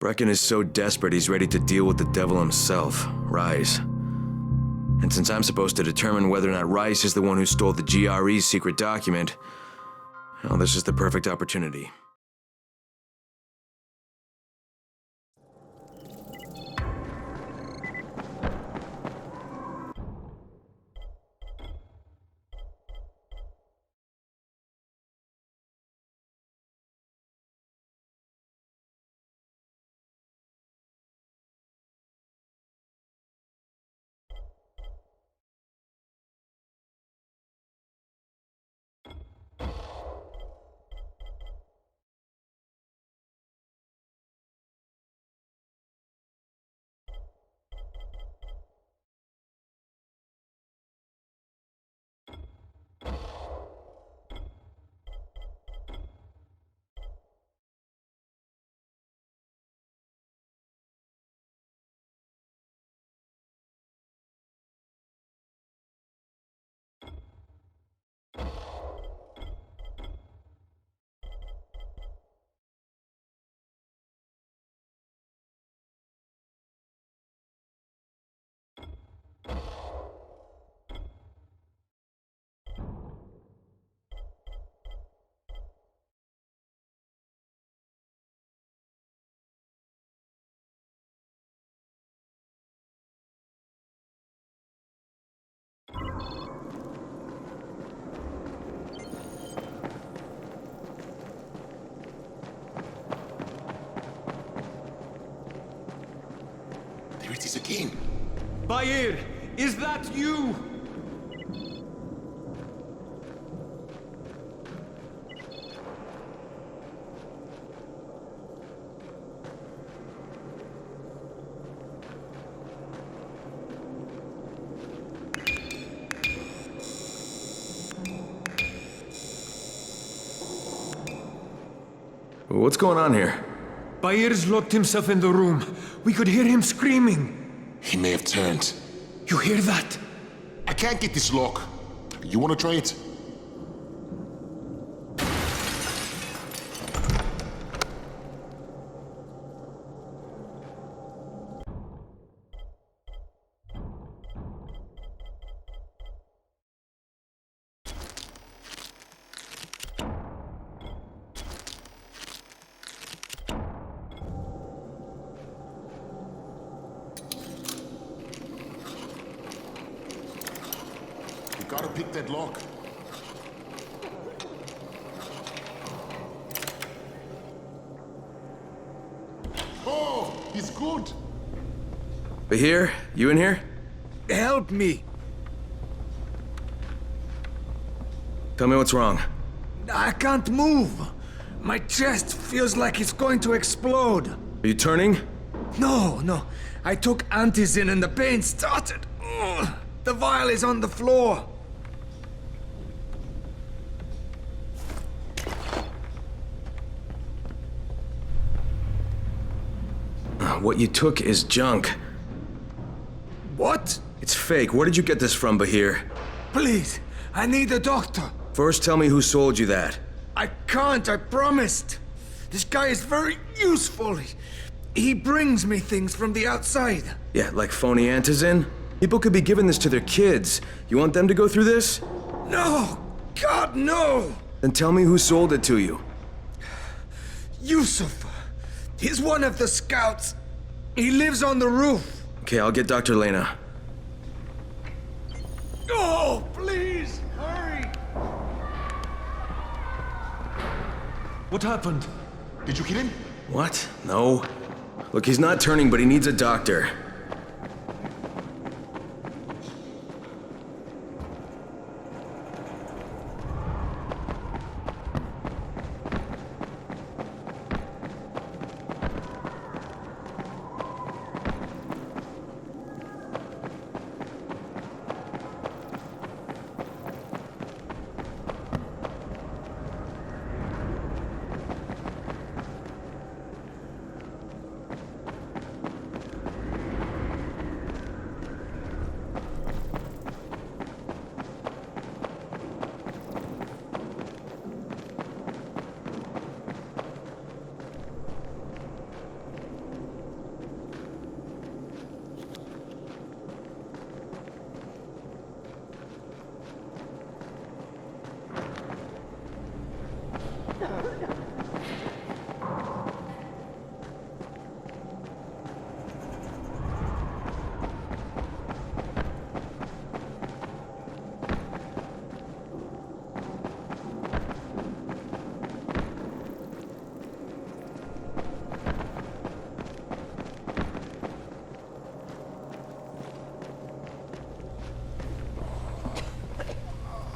Brecken is so desperate he's ready to deal with the devil himself, Rise. And since I'm supposed to determine whether or not Rice is the one who stole the GRE's secret document, well, this is the perfect opportunity. There it is again. Bayer, is that you? What's going on here? Bayer's locked himself in the room. We could hear him screaming. He may have turned. You hear that? I can't get this lock. You want to try it? You gotta pick that lock. Oh, he's good. Bahir, you in here? Help me! Tell me what's wrong. I can't move. My chest feels like it's going to explode. Are you turning? No. I took antizin and the pain started. Ugh. The vial is on the floor. What you took is junk. What? It's fake. Where did you get this from, Bahir? Please, I need a doctor. First, tell me who sold you that. I can't, I promised. This guy is very useful. He brings me things from the outside. Yeah, like phony antizin? People could be giving this to their kids. You want them to go through this? No! God, no! Then tell me who sold it to you. Yusuf. He's one of the scouts. He lives on the roof. Okay, I'll get Dr. Lena. Oh, please, hurry! What happened? Did you kill him? What? No. Look, he's not turning, but he needs a doctor.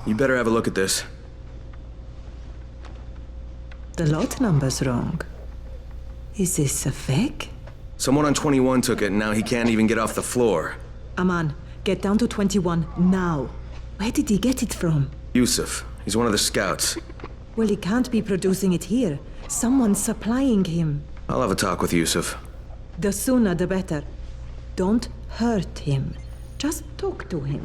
You better have a look at this. The lot number's wrong. Is this a fake? Someone on 21 took it, and now he can't even get off the floor. Aman, get down to 21 now. Where did he get it from? Yusuf. He's one of the scouts. Well, he can't be producing it here. Someone's supplying him. I'll have a talk with Yusuf. The sooner the better. Don't hurt him. Just talk to him.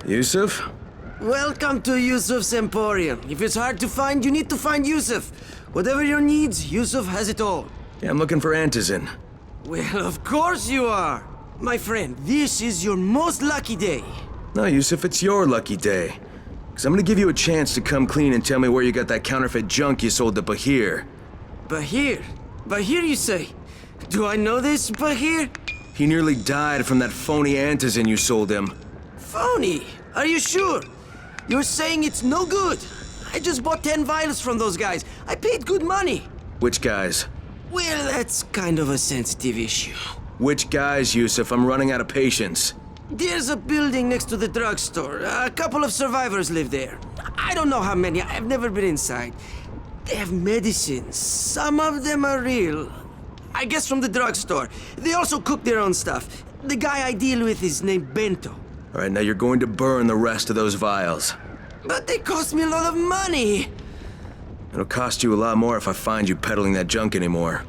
Yusuf? Welcome to Yusuf's Emporium. If it's hard to find, you need to find Yusuf. Whatever your needs, Yusuf has it all. Yeah, I'm looking for Antizin. Well, of course you are. My friend, this is your most lucky day. No, Yusuf, it's your lucky day. Because I'm gonna give you a chance to come clean and tell me where you got that counterfeit junk you sold to Bahir. Bahir? Bahir, you say? Do I know this Bahir? He nearly died from that phony Antizin you sold him. Phony? Are you sure? You're saying it's no good? I just bought 10 vials from those guys. I paid good money. Which guys? Well, that's kind of a sensitive issue. Which guys, Yusuf? I'm running out of patience. There's a building next to the drugstore. A couple of survivors live there. I don't know how many. I've never been inside. They have medicines. Some of them are real. I guess from the drugstore. They also cook their own stuff. The guy I deal with is named Bento. All right, now you're going to burn the rest of those vials. But they cost me a lot of money. It'll cost you a lot more if I find you peddling that junk anymore.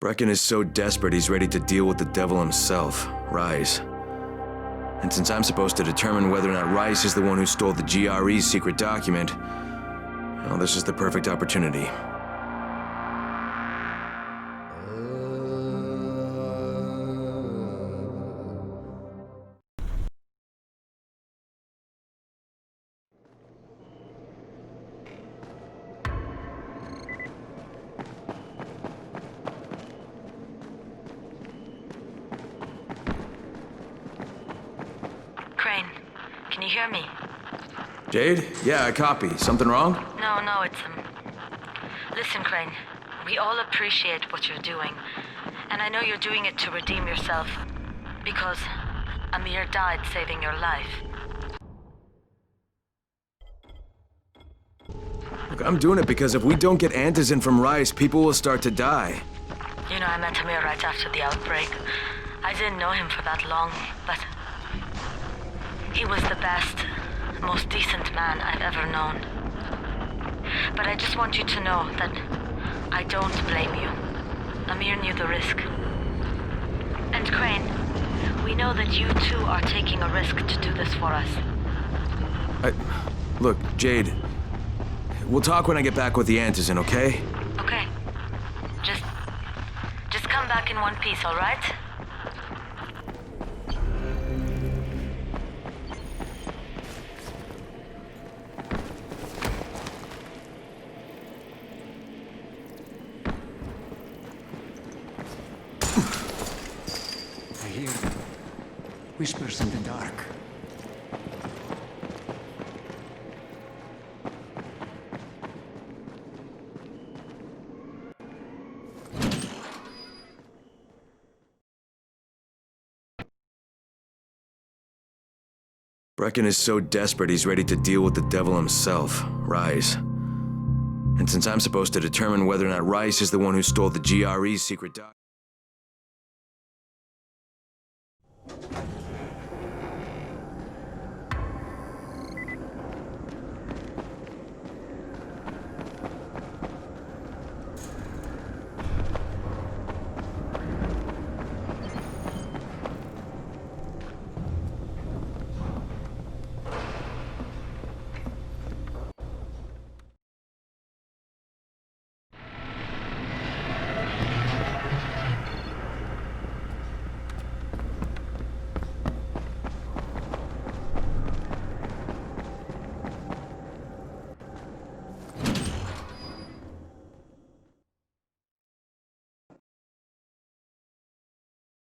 Brecken is so desperate he's ready to deal with the devil himself, Rise. And since I'm supposed to determine whether or not Rice is the one who stole the GRE's secret document, well, this is the perfect opportunity. Can you hear me? Jade? Yeah, I copy. Something wrong? No, it's Listen, Crane. We all appreciate what you're doing. And I know you're doing it to redeem yourself. Because Amir died saving your life. Look, I'm doing it because if we don't get antizin from Rice, people will start to die. You know, I met Amir right after the outbreak. I didn't know him for that long, but he was the best, most decent man I've ever known. But I just want you to know that I don't blame you. Amir knew the risk. And Crane, we know that you too are taking a risk to do this for us. Look, Jade, we'll talk when I get back with the antizin, okay? Okay. Just come back in one piece, all right? I hear whispers in the dark. Brecken is so desperate he's ready to deal with the devil himself, Rice. And since I'm supposed to determine whether or not Rice is the one who stole the GRE's secret document...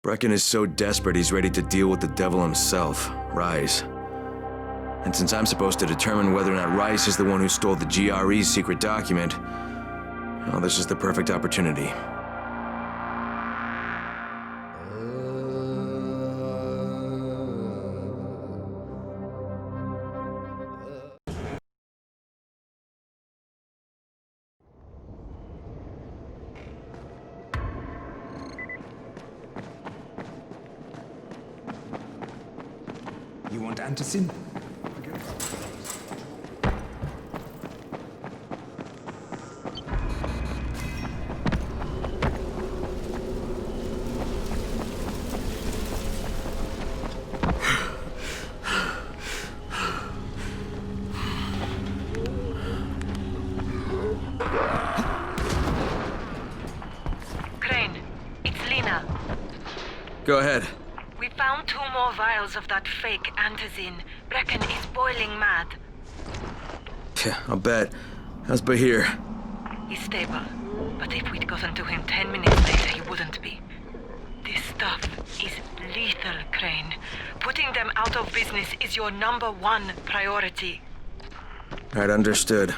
Brecken is so desperate he's ready to deal with the devil himself, Rice. And since I'm supposed to determine whether or not Rice is the one who stole the GRE's secret document, well, this is the perfect opportunity. You want antizin? Crane, it's Lena. Go ahead. We found 2 more vials of that fake antizin. Brecken is boiling mad. Yeah, I'll bet. How's Bahir? He's stable. But if we'd gotten to him 10 minutes later, he wouldn't be. This stuff is lethal, Crane. Putting them out of business is your #1 priority. Right, understood.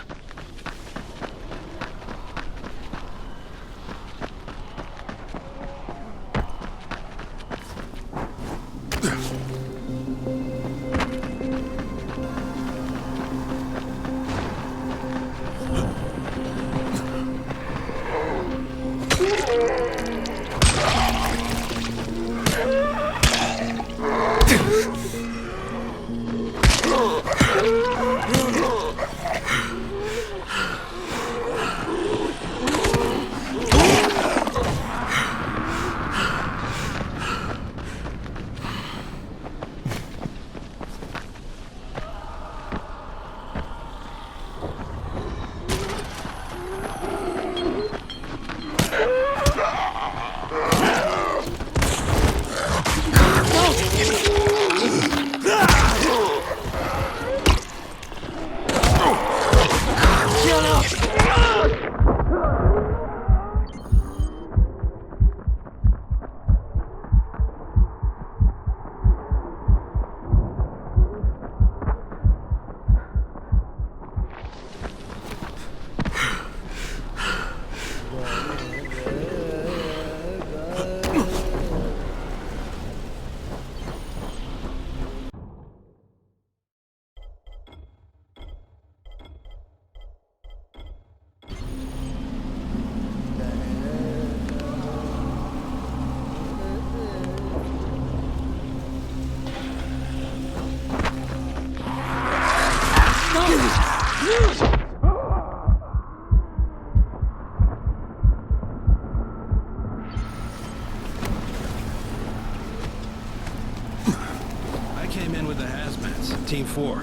the hazmats, Team 4.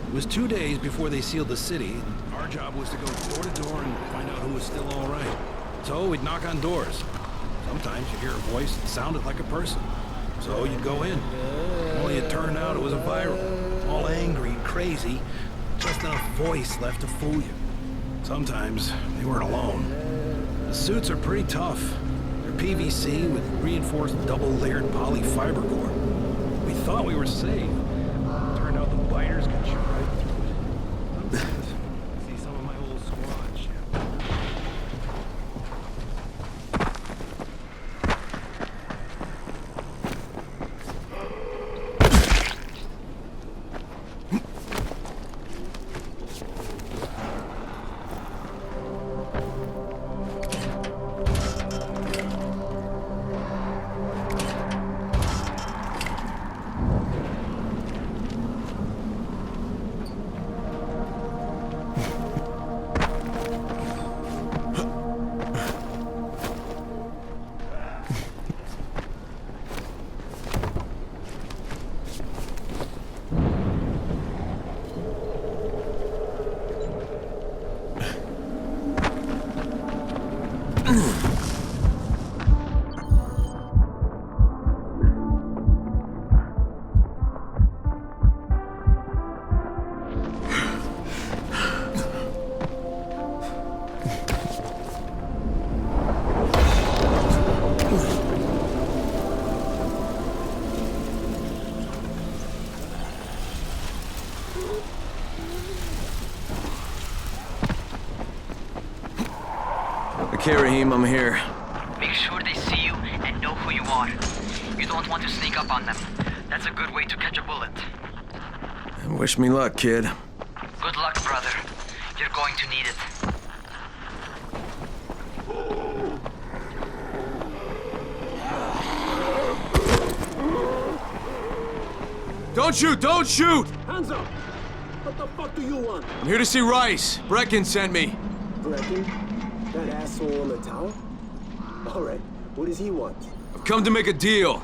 It was 2 days before they sealed the city. Our job was to go door to door and find out who was still all right. So we'd knock on doors. Sometimes you'd hear a voice that sounded like a person. So you'd go in. Only it turned out it was a viral. All angry and crazy. Just enough voice left to fool you. Sometimes they weren't alone. The suits are pretty tough. They're PVC with reinforced double-layered polyfiber core. We thought we were safe. Turned out the biters could shoot right through it. Sometimes I see some of my old squad shit. Okay, Raheem, I'm here. Make sure they see you and know who you are. You don't want to sneak up on them. That's a good way to catch a bullet. Wish me luck, kid. Good luck, brother. You're going to need it. Don't shoot! Don't shoot! Hands up! What the fuck do you want? I'm here to see Rice. Brecken sent me. Brecken? That asshole in the tower? Alright, what does he want? I've come to make a deal.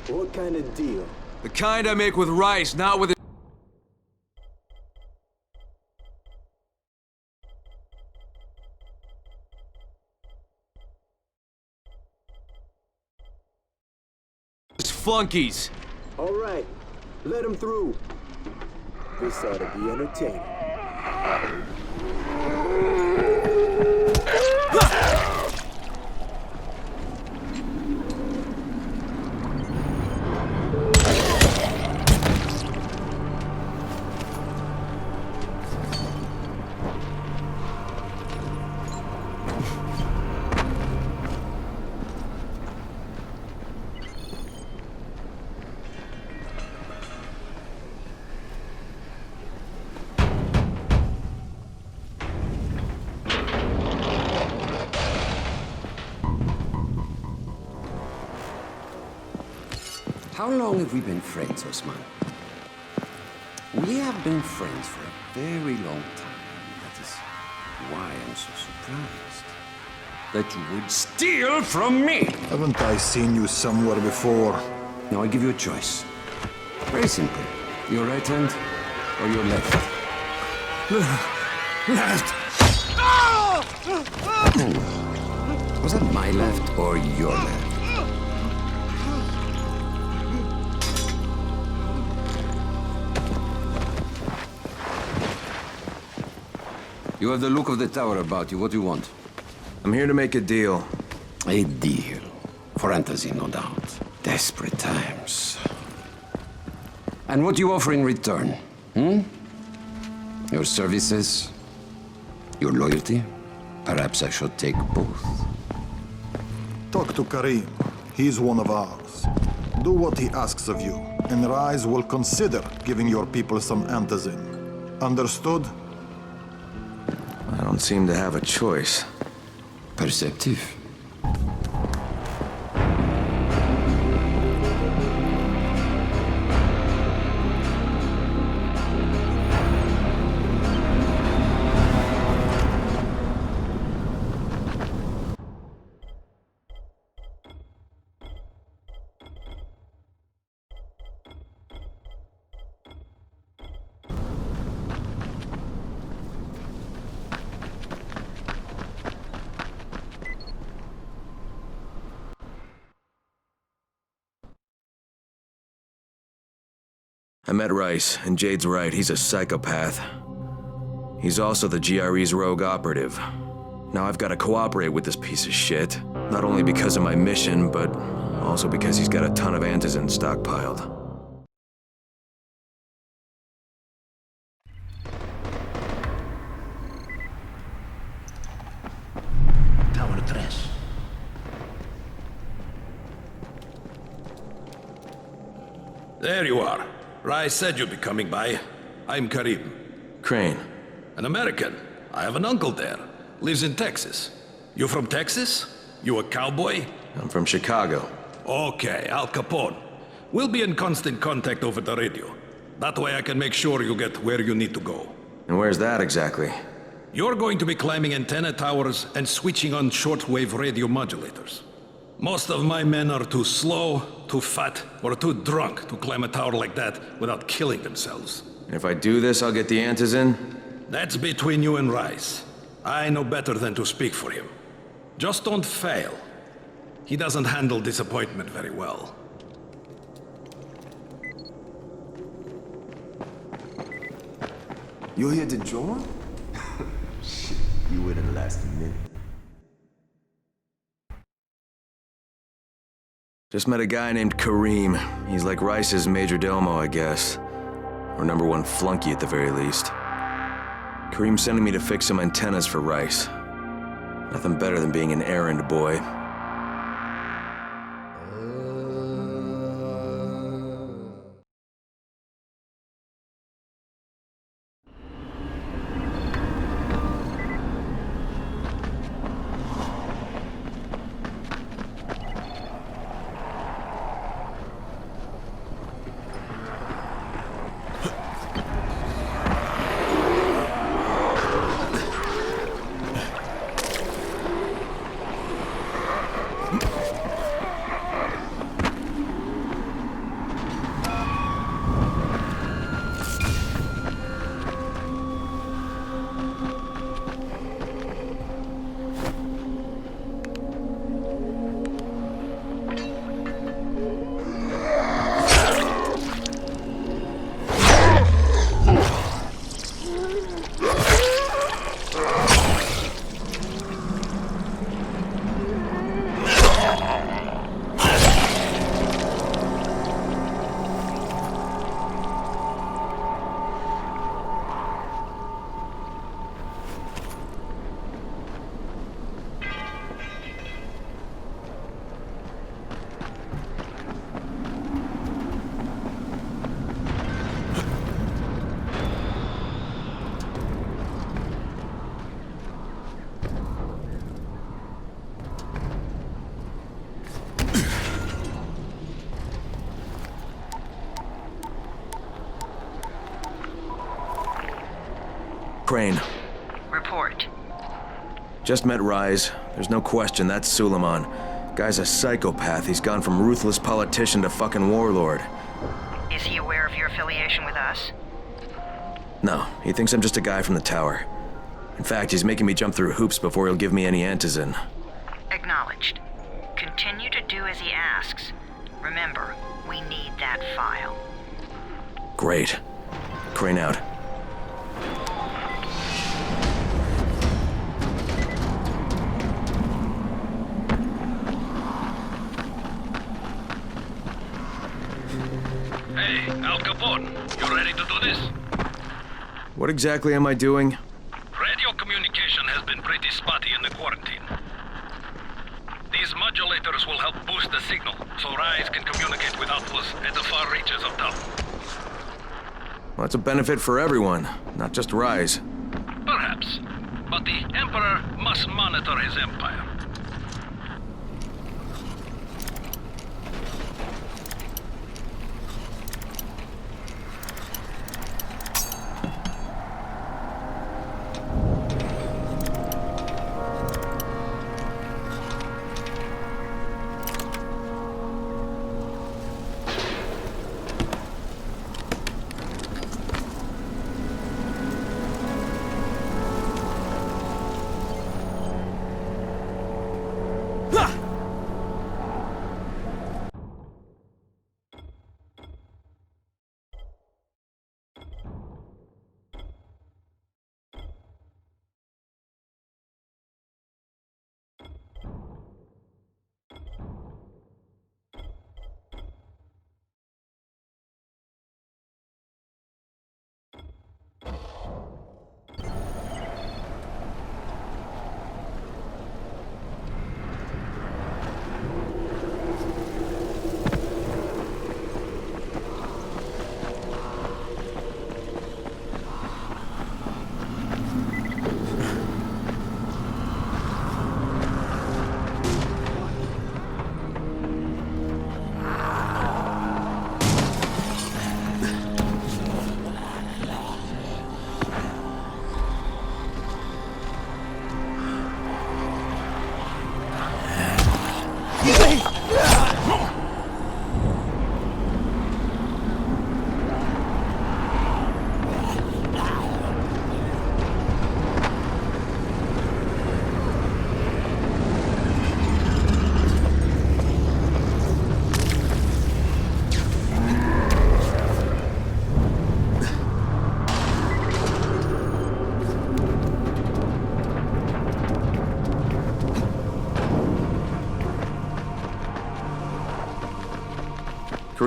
What kind of deal? The kind I make with Rice, not with his flunkies. Alright, let him through. This ought to be entertaining. How long have we been friends, Osman? We have been friends for a very long time. That is why I'm so surprised that you would steal from me. Haven't I seen you somewhere before? Now I give you a choice. Very simple. Your right hand or your left? Left! Was that my left or your left? You have the look of the tower about you. What do you want? I'm here to make a deal. A deal. For Antazin, no doubt. Desperate times. And what do you offer in return? Your services? Your loyalty? Perhaps I should take both. Talk to Karim. He's one of ours. Do what he asks of you, and Rise will consider giving your people some Antazin. Understood? I don't seem to have a choice. Perceptive. I met Rice, and Jade's right, he's a psychopath. He's also the GRE's rogue operative. Now I've got to cooperate with this piece of shit, not only because of my mission, but also because he's got a ton of antizin stockpiled. Tower 3. There you are. Rice said you'd be coming by. I'm Karim. Crane. An American. I have an uncle there. Lives in Texas. You from Texas? You a cowboy? I'm from Chicago. Okay, Al Capone. We'll be in constant contact over the radio. That way I can make sure you get where you need to go. And where's that exactly? You're going to be climbing antenna towers and switching on shortwave radio modulators. Most of my men are too slow, too fat, or too drunk to climb a tower like that without killing themselves. And if I do this, I'll get the antizin? That's between you and Rice. I know better than to speak for him. Just don't fail. He doesn't handle disappointment very well. You're here to join? Shit, you wouldn't last a minute. Just met a guy named Kareem. He's like Rice's major domo, I guess. Or #1 flunky at the very least. Kareem's sending me to fix some antennas for Rice. Nothing better than being an errand boy. Crane. Report. Just met Rise. There's no question, that's Suleiman. Guy's a psychopath. He's gone from ruthless politician to fucking warlord. Is he aware of your affiliation with us? No, he thinks I'm just a guy from the tower. In fact, he's making me jump through hoops before he'll give me any antizin. Acknowledged. Continue to do as he asks. Remember, we need that file. Great. Crane out. Hey, Al Capone, you ready to do this? What exactly am I doing? Radio communication has been pretty spotty in the quarantine. These modulators will help boost the signal, so Rise can communicate with outposts at the far reaches of town. Well, that's a benefit for everyone, not just Rise. Perhaps. But the Emperor must monitor his empire.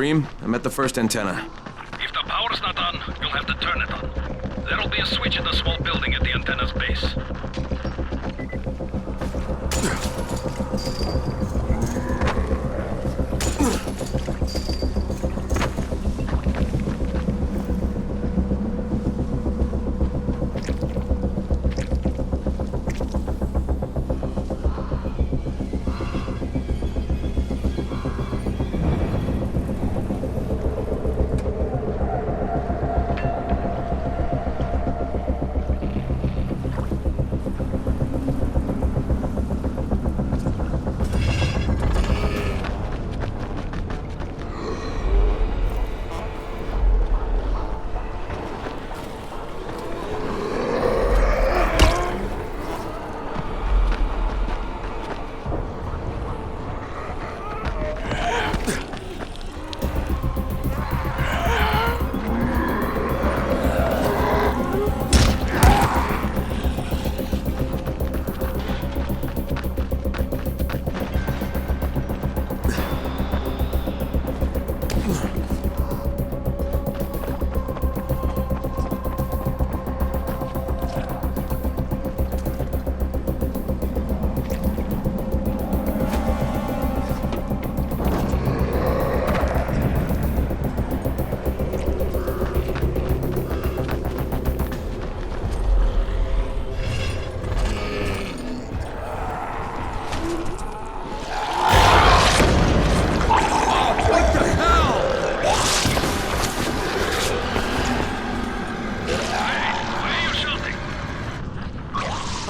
Bream, I'm at the first antenna. If the power's not on, you'll have to turn it on. There'll be a switch in the small building at the antenna's base.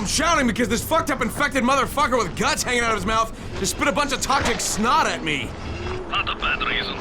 Shouting because this fucked up infected motherfucker with guts hanging out of his mouth just spit a bunch of toxic snot at me. Not a bad reason.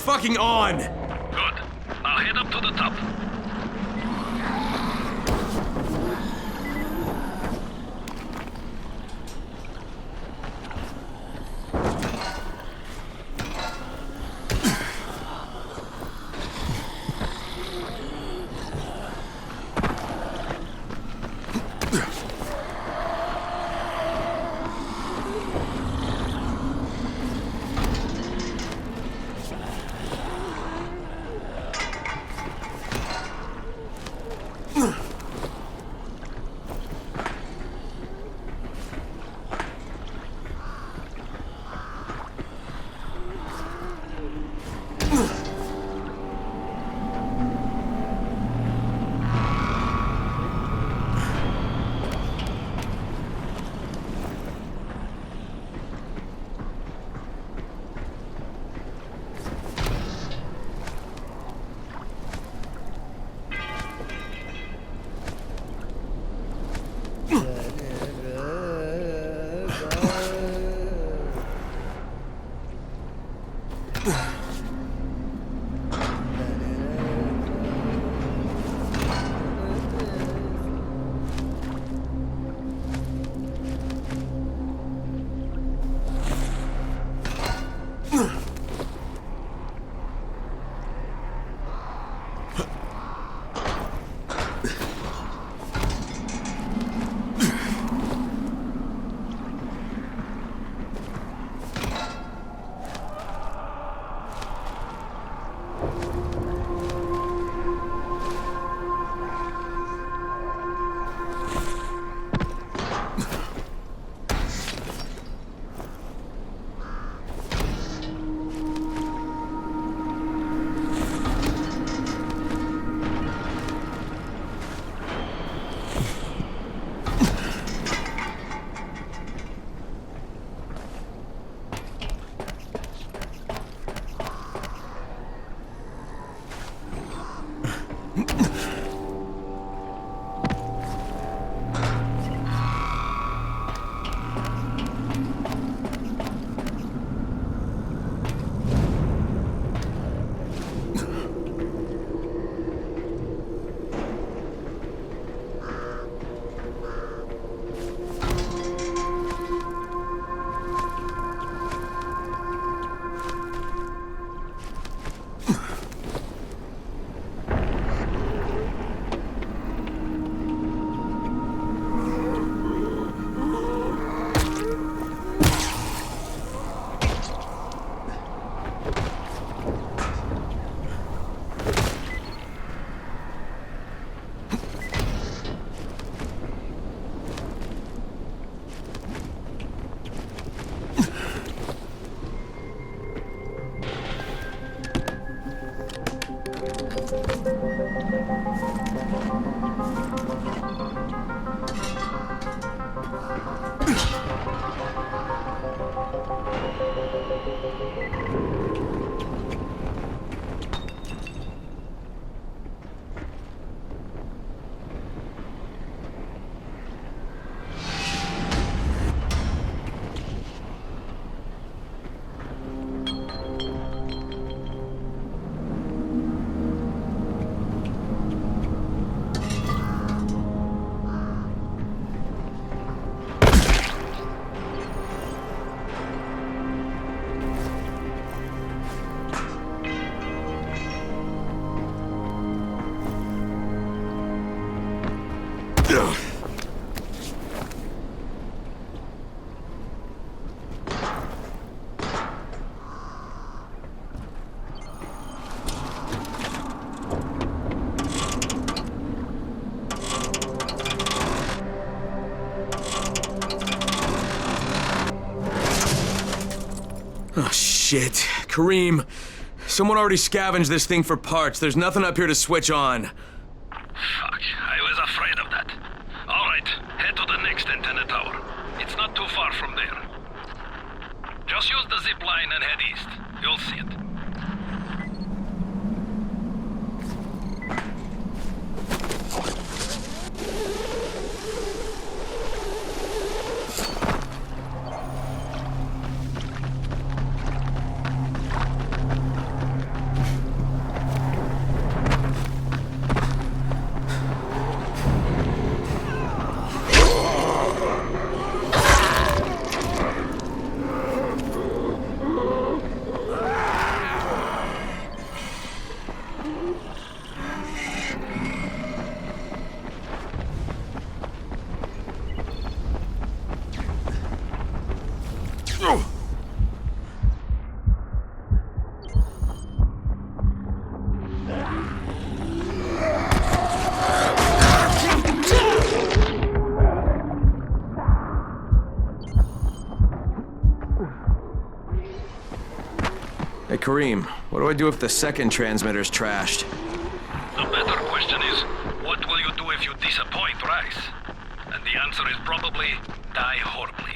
fucking on! Good. I'll head up to the top. Shit. Kareem, someone already scavenged this thing for parts. There's nothing up here to switch on. Fuck, I was afraid of that. All right, head to the next antenna tower. It's not too far from there. Just use the zip line and head east. You'll see it. Hey, Kareem, what do I do if the second transmitter's trashed? The better question is, what will you do if you disappoint Rice? And the answer is probably die horribly.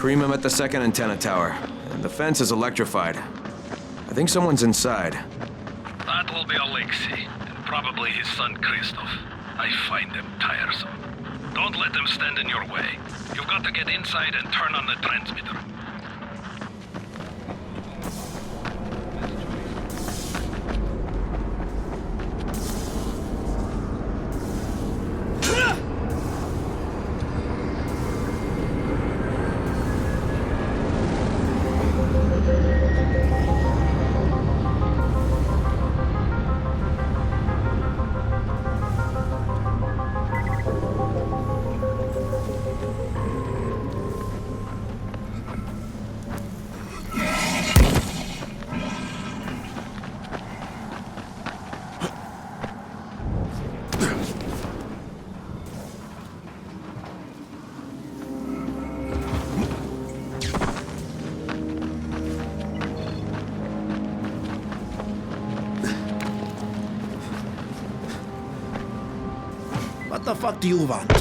Kareem, I'm at the second antenna tower. The fence is electrified. I think someone's inside. That will be Alexei, and probably his son Christoph. I find them tiresome. Don't let them stand in your way. You've got to get inside and turn on the transmitter. What the fuck do you want?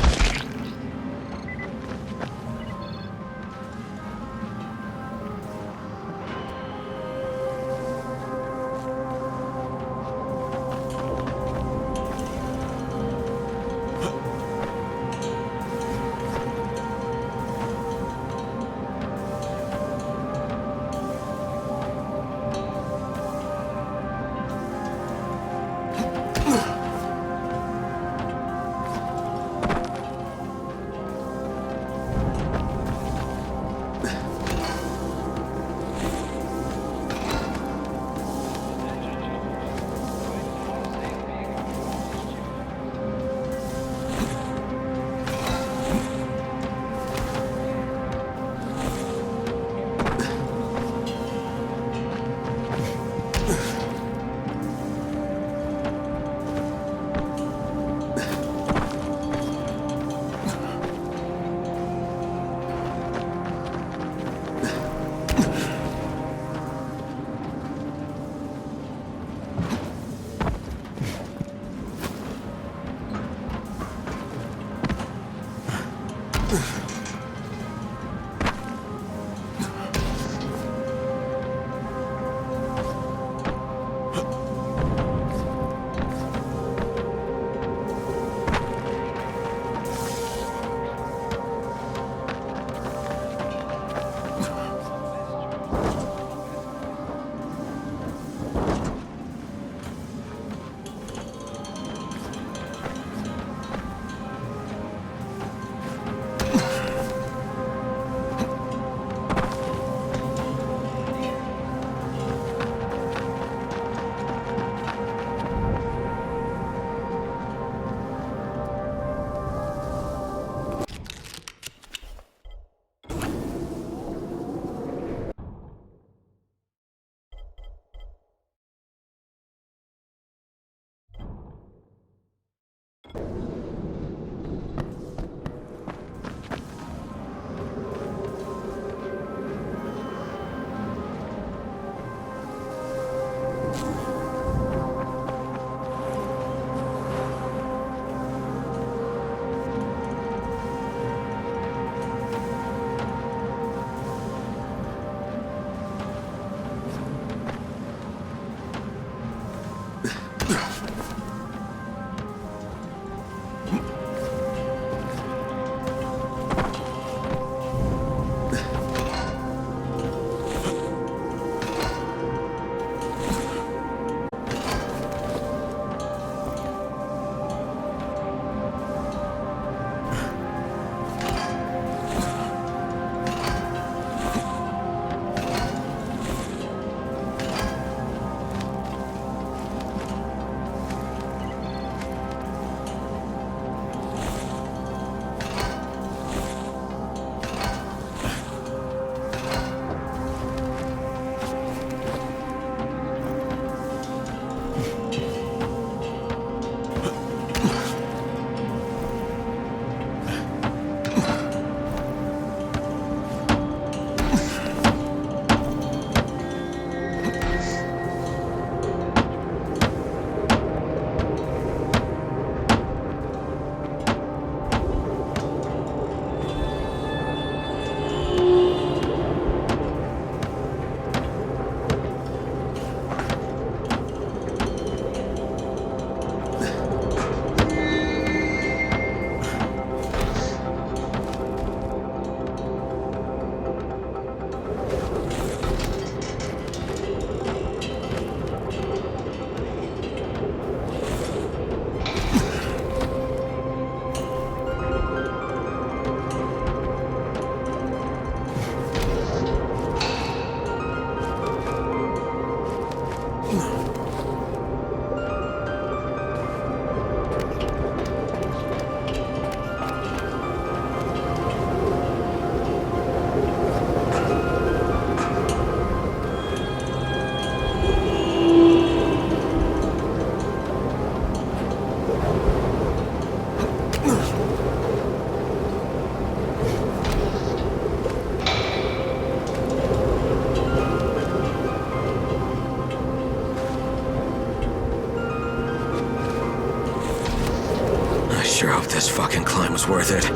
This fucking climb was worth it.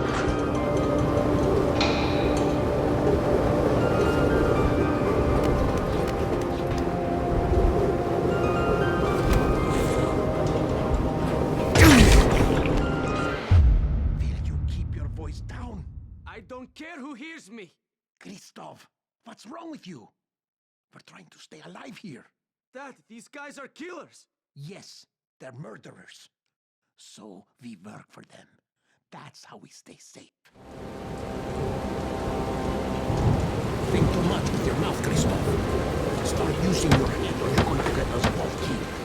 Will you keep your voice down? I don't care who hears me. Christoph, what's wrong with you? We're trying to stay alive here. Dad, these guys are killers. Yes, they're murderers. So we work for them. That's how we stay safe. Think too much with your mouth, Christoph. Start using your head or you're going to get us both killed.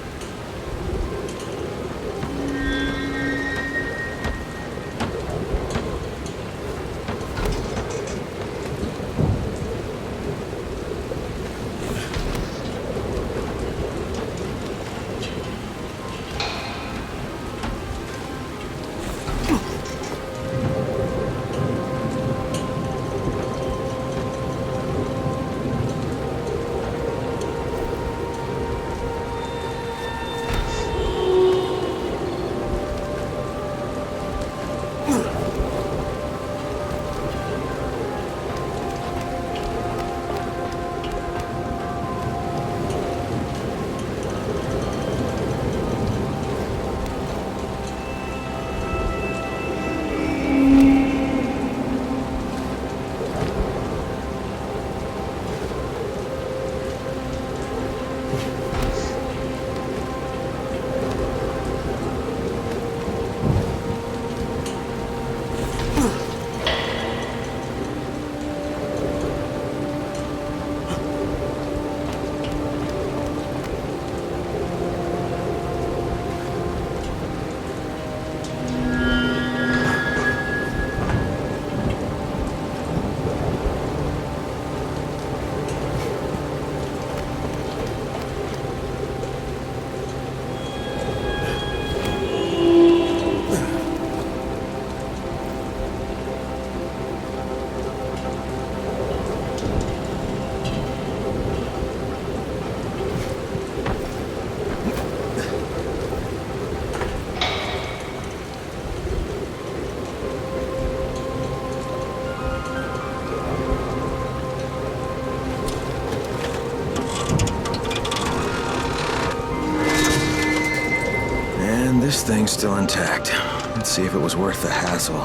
This thing's still intact. Let's see if it was worth the hassle.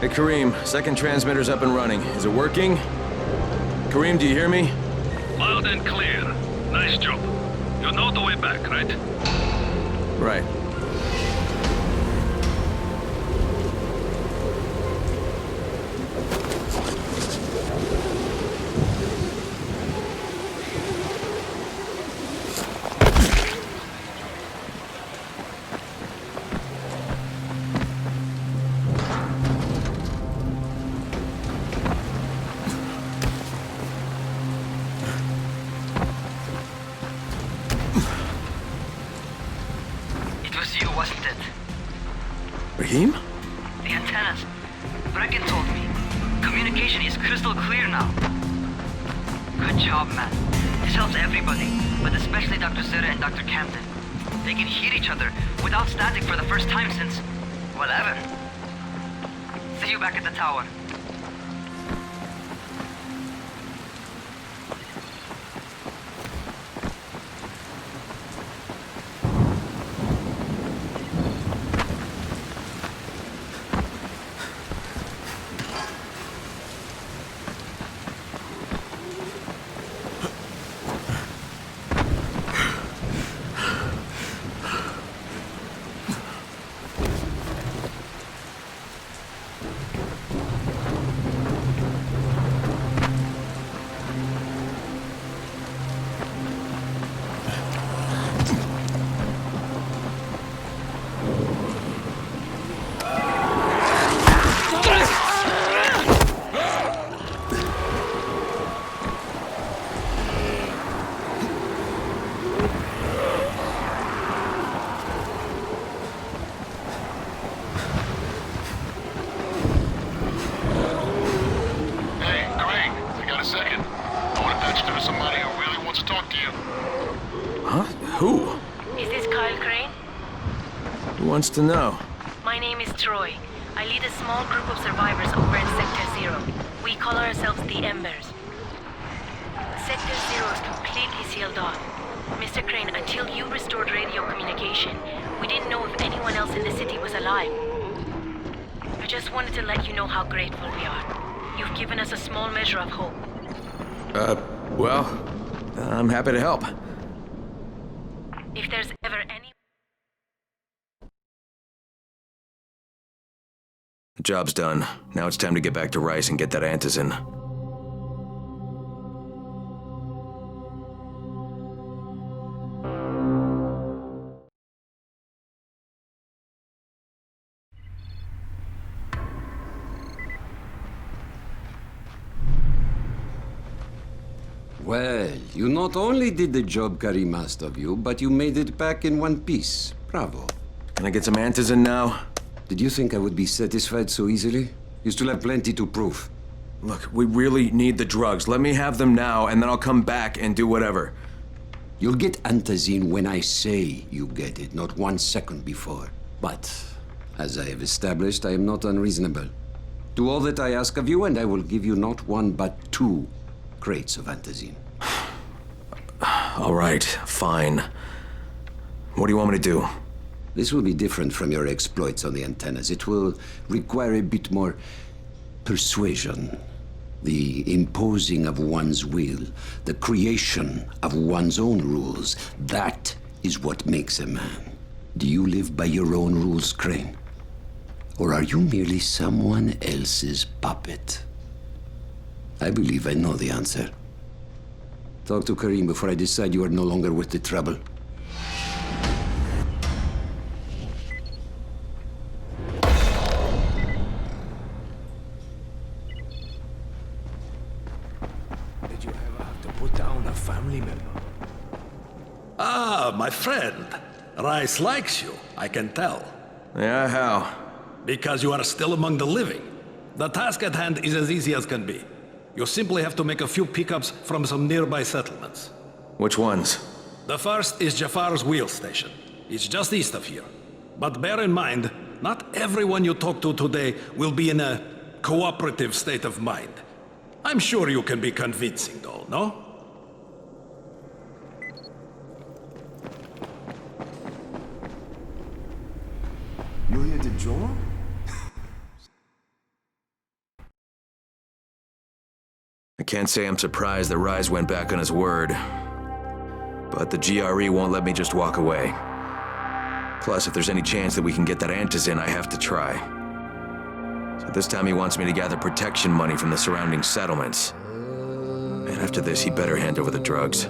Hey, Kareem, second transmitter's up and running. Is it working? Kareem, do you hear me? Loud and clear. Nice job. You know the way back, right? Right. Raheem? The antennas. Brecken told me. Communication is crystal clear now. Good job, man. This helps everybody, but especially Dr. Zera and Dr. Camden. They can hear each other without static for the first time since, well, ever. See you back at the tower. Who? Is this Kyle Crane? Who wants to know? My name is Troy. I lead a small group of survivors over in Sector Zero. We call ourselves the Embers. Sector Zero is completely sealed off. Mr. Crane, until you restored radio communication, we didn't know if anyone else in the city was alive. I just wanted to let you know how grateful we are. You've given us a small measure of hope. Well, I'm happy to help. If there's ever any... The job's done. Now it's time to get back to Rice and get that antizin. Well, you not only did the job Karim asked of you, but you made it back in one piece. Bravo. Can I get some antizin now? Did you think I would be satisfied so easily? You still have plenty to prove. Look, we really need the drugs. Let me have them now, and then I'll come back and do whatever. You'll get antizin when I say you get it, not 1 second before. But, as I have established, I am not unreasonable. Do all that I ask of you, and I will give you not 1, but 2 crates of antizin. All right, fine. What do you want me to do? This will be different from your exploits on the antennas. It will require a bit more persuasion. The imposing of one's will, the creation of one's own rules. That is what makes a man. Do you live by your own rules, Crane? Or are you merely someone else's puppet? I believe I know the answer. Talk to Karim before I decide you are no longer worth the trouble. Did you ever have to put down a family member? Ah, my friend. Rice likes you, I can tell. Yeah, how? Because you are still among the living. The task at hand is as easy as can be. You simply have to make a few pickups from some nearby settlements. Which ones? The first is Jafar's wheel station. It's just east of here. But bear in mind, not everyone you talk to today will be in a cooperative state of mind. I'm sure you can be convincing, though, no? You hear the door? I can't say I'm surprised that Rise went back on his word. But the GRE won't let me just walk away. Plus, if there's any chance that we can get that antizin, I have to try. So this time he wants me to gather protection money from the surrounding settlements. And after this, he better hand over the drugs.